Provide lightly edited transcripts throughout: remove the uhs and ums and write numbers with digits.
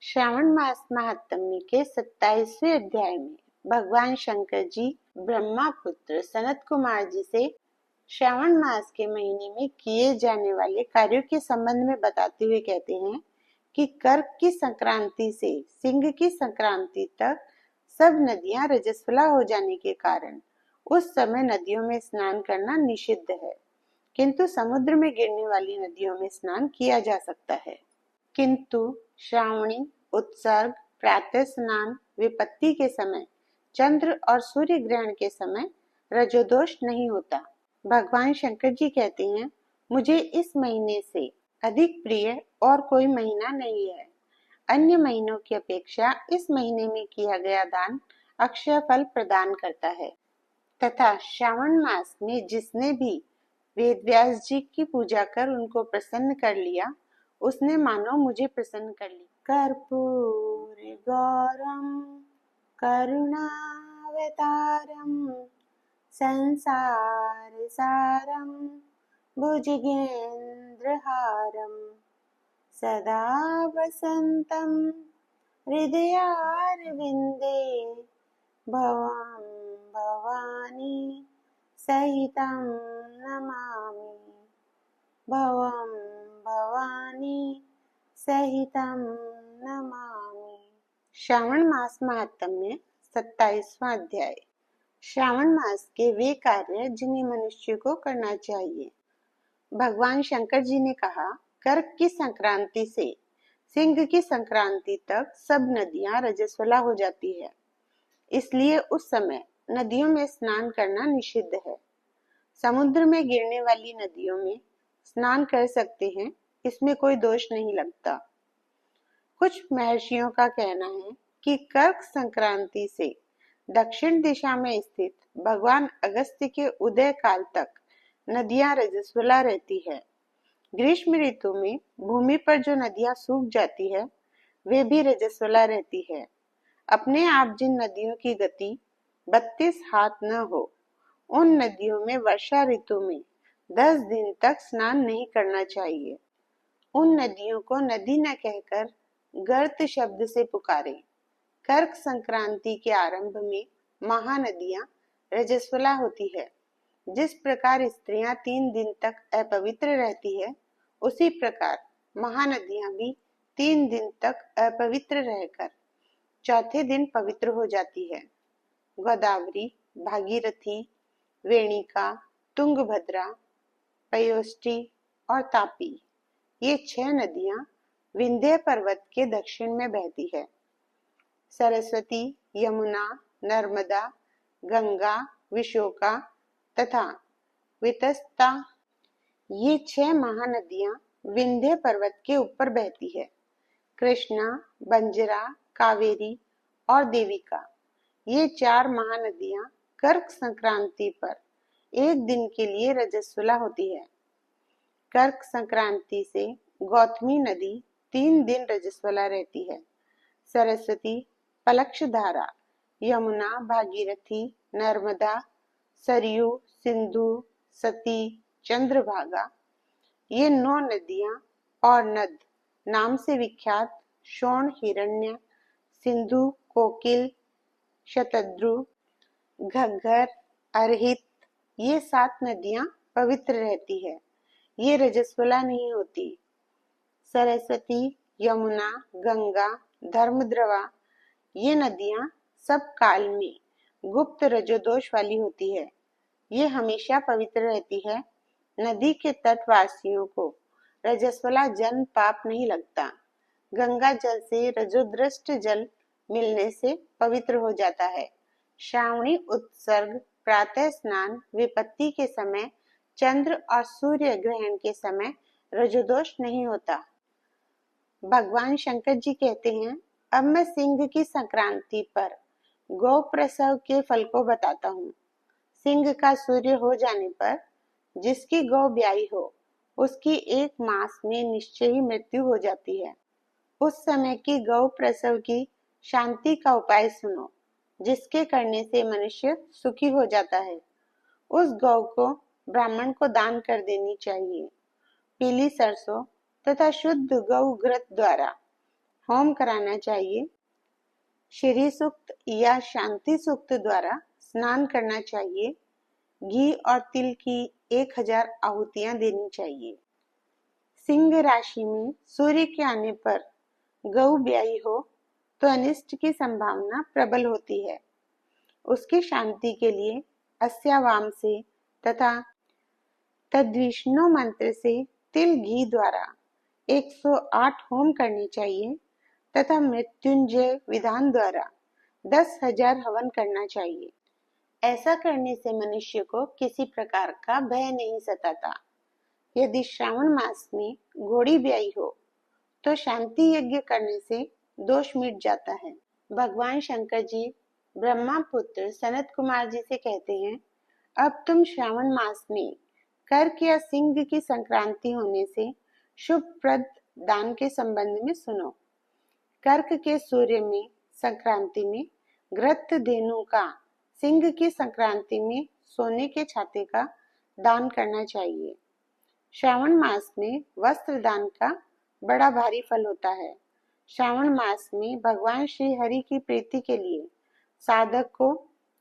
श्रावण मास महात्म्य के 27वें अध्याय में भगवान शंकर जी ब्रह्मा पुत्र सनत कुमार जी से श्रावण मास के महीने में किए जाने वाले कार्यों के संबंध में बताते हुए कहते हैं कि कर्क की संक्रांति से सिंह की संक्रांति तक सब नदियां रजस्वला हो जाने के कारण उस समय नदियों में स्नान करना निषिद्ध है, किंतु समुद्र में गिरने वाली नदियों में स्नान किया जा सकता है। किंतु श्रावणी, उत्सर्ग, प्रातः स्नान, विपत्ति के समय, चंद्र और सूर्य ग्रहण के समय रजोदोष नहीं होता। भगवान शंकर जी कहते हैं, मुझे इस महीने से अधिक प्रिय और कोई महीना नहीं है। अन्य महीनों की अपेक्षा इस महीने में किया गया दान अक्षय फल प्रदान करता है तथा श्रावण मास में जिसने भी वेद व्यास जी की पूजा कर उनको प्रसन्न कर लिया, उसने मानो मुझे प्रसन्न कर लिया। कर्पूर गौरम करुणावतारम संसार सारम भुजगेंद्रहारम सदा वसंतम हृदयारविंदे भवं भवानी सहितं नमामि। भवं भवानी सहितं नमामि। श्रावण मास महात्म्य 27वां अध्याय। श्रावण मास के वे कार्य जिन्हें मनुष्य को करना चाहिए। भगवान शंकर जी ने कहा, कर्क की संक्रांति से सिंह की संक्रांति तक सब नदियां रजस्वला हो जाती है, इसलिए उस समय नदियों में स्नान करना निषिद्ध है। समुद्र में गिरने वाली नदियों में स्नान कर सकते हैं, इसमें कोई दोष नहीं लगता। कुछ महर्षियों का कहना है कि कर्क संक्रांति से दक्षिण दिशा में स्थित भगवान अगस्त्य के उदय काल तक नदियां रजस्वला रहती है। ग्रीष्म ऋतु में भूमि पर जो नदियां सूख जाती है, वे भी रजस्वला रहती है। अपने आप जिन नदियों की गति 32 हाथ न हो, उन नदियों में वर्षा ऋतु में 10 दिन तक स्नान नहीं करना चाहिए। उन नदियों को नदी न कहकर गर्त शब्द से पुकारे। कर्क संक्रांति के आरंभ में महानदियां रजस्वला होती है। जिस प्रकार स्त्रियां 3 दिन तक अपवित्र रहती है, उसी प्रकार महानदियां भी 3 दिन तक अपवित्र रहकर चौथे दिन पवित्र हो जाती है। गोदावरी, भागीरथी, वेणिका, तुंगभद्रा, पयोष्ठी और तापी, ये 6 नदियां विंध्य पर्वत के दक्षिण में बहती है। सरस्वती, यमुना, नर्मदा, गंगा, विशोका तथा वितस्ता, ये 6 महानदियां विंध्य पर्वत के ऊपर बहती है। कृष्णा, बंजरा, कावेरी और देविका, ये 4 महानदियां कर्क संक्रांति पर एक दिन के लिए रजस्वला होती है। कर्क संक्रांति से गौतमी नदी 3 दिन रजस्वला रहती है। सरस्वती, पलक्षधारा, यमुना, भागीरथी, नर्मदा, सरयू, सिंधु, सती, चंद्रभागा, ये 9 नदियां और नद नाम से विख्यात शोण, हिरण्य, सिंधु, कोकिल, शतद्रु, घग्गर, अर्हित, ये 7 नदियां पवित्र रहती है। ये रजस्वला नहीं होती। सरस्वती, यमुना, गंगा, धर्मद्रवा, ये नदियां सब काल में गुप्त रजोदोष वाली होती है। ये हमेशा पवित्र रहती है। नदी के तटवासियों को रजस्वला जन्म पाप नहीं लगता। गंगा जल से रजोदृष्ट जल मिलने से पवित्र हो जाता है। श्रावणी, उत्सर्ग, प्रातः स्नान, विपत्ति के समय, चंद्र और सूर्य ग्रहण के समय रजोदोष नहीं होता। भगवान शंकर जी कहते हैं, अब मैं सिंह की संक्रांति पर गौ प्रसव के फल को बताता हूँ। सिंह का सूर्य हो जाने पर जिसकी गौ ब्याई हो, उसकी 1 मास में निश्चय ही मृत्यु हो जाती है। उस समय की गौ प्रसव की शांति का उपाय सुनो, जिसके करने से मनुष्य सुखी हो जाता है। उस गौ को ब्राह्मण को दान कर देनी चाहिए। पीली सरसों तथा शुद्ध गौ घृत द्वारा होम कराना चाहिए। श्री सूक्त या शांति सूक्त द्वारा स्नान करना चाहिए। घी और तिल की 1000 आहुतियां देनी चाहिए। सिंह राशि में सूर्य के आने पर गऊ ब्याही हो तो अनिष्ट की संभावना प्रबल होती है। उसकी शांति के लिए अस्यावाम से तथा तद्विष्णु मंत्र से तिल घी द्वारा 108 होम करने चाहिए तथा मृत्युंजय विधान द्वारा 10,000 हवन करना चाहिए। ऐसा करने से मनुष्य को किसी प्रकार का भय नहीं सताता। यदि श्रावण मास में घोड़ी ब्याही हो तो शांति यज्ञ करने से दोष मिट जाता है। भगवान शंकर जी ब्रह्मा पुत्र सनत कुमार जी से कहते हैं, अब तुम श्रावण मास में कर्क या सिंह की संक्रांति होने से शुभप्रद दान के संबंध में सुनो। कर्क के सूर्य में संक्रांति में घृत धेनु का, सिंह की संक्रांति में सोने के छाते का दान करना चाहिए। श्रावण मास में वस्त्र दान का बड़ा भारी फल होता है। श्रावण मास में भगवान श्री हरि की प्रीति के लिए साधक को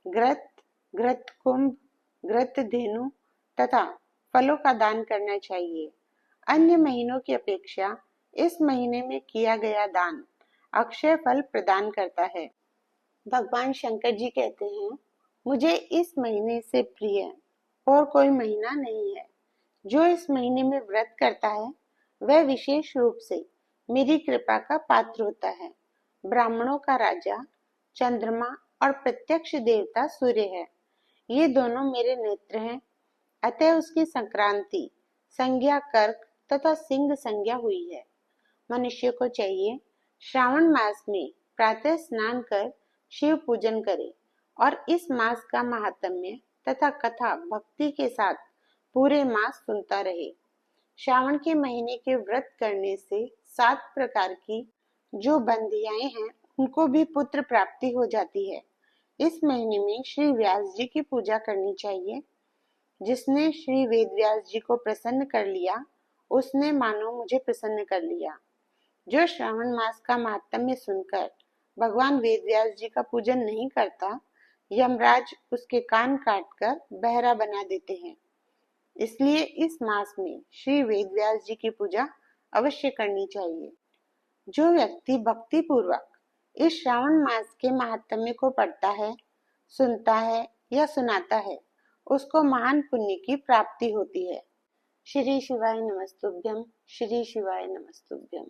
घृत, घृत कुंभ, घृत धेनु तथा फलों का दान करना चाहिए। अन्य महीनों की अपेक्षा इस महीने में किया गया दान अक्षय फल प्रदान करता है। भगवान शंकर जी कहते हैं, मुझे इस महीने से प्रिय और कोई महीना नहीं है। जो इस महीने में व्रत करता है वह विशेष रूप से मेरी कृपा का पात्र होता है। ब्राह्मणों का राजा चंद्रमा और प्रत्यक्ष देवता सूर्य है। ये दोनों मेरे नेत्र हैं। अतः उसकी संक्रांति संज्ञा कर्क तथा सिंह संज्ञा हुई है। मनुष्य को चाहिए श्रावण मास में प्रातः स्नान कर शिव पूजन करे और इस मास का महात्म्य तथा कथा भक्ति के साथ पूरे मास सुनता रहे। श्रावण के महीने के व्रत करने से 7 प्रकार की जो बंधियाएं हैं उनको भी पुत्र प्राप्ति हो जाती है। इस महीने में श्री व्यास जी की पूजा करनी चाहिए। जिसने श्री वेद व्यास जी को प्रसन्न कर लिया उसने मानो मुझे प्रसन्न कर लिया। जो श्रावण मास का महात्म्य सुनकर भगवान वेद व्यास जी का पूजन नहीं करता, यमराज उसके कान काटकर बहरा बना देते हैं। इसलिए इस मास में श्री वेद व्यास जी की पूजा अवश्य करनी चाहिए। जो व्यक्ति भक्ति पूर्वक इस श्रावण मास के महात्म्य को पढ़ता है, सुनता है या सुनाता है, उसको महान पुण्य की प्राप्ति होती है। श्री शिवाय नमस्तुभ्यम, श्री शिवाय नमस्तुभ्यम।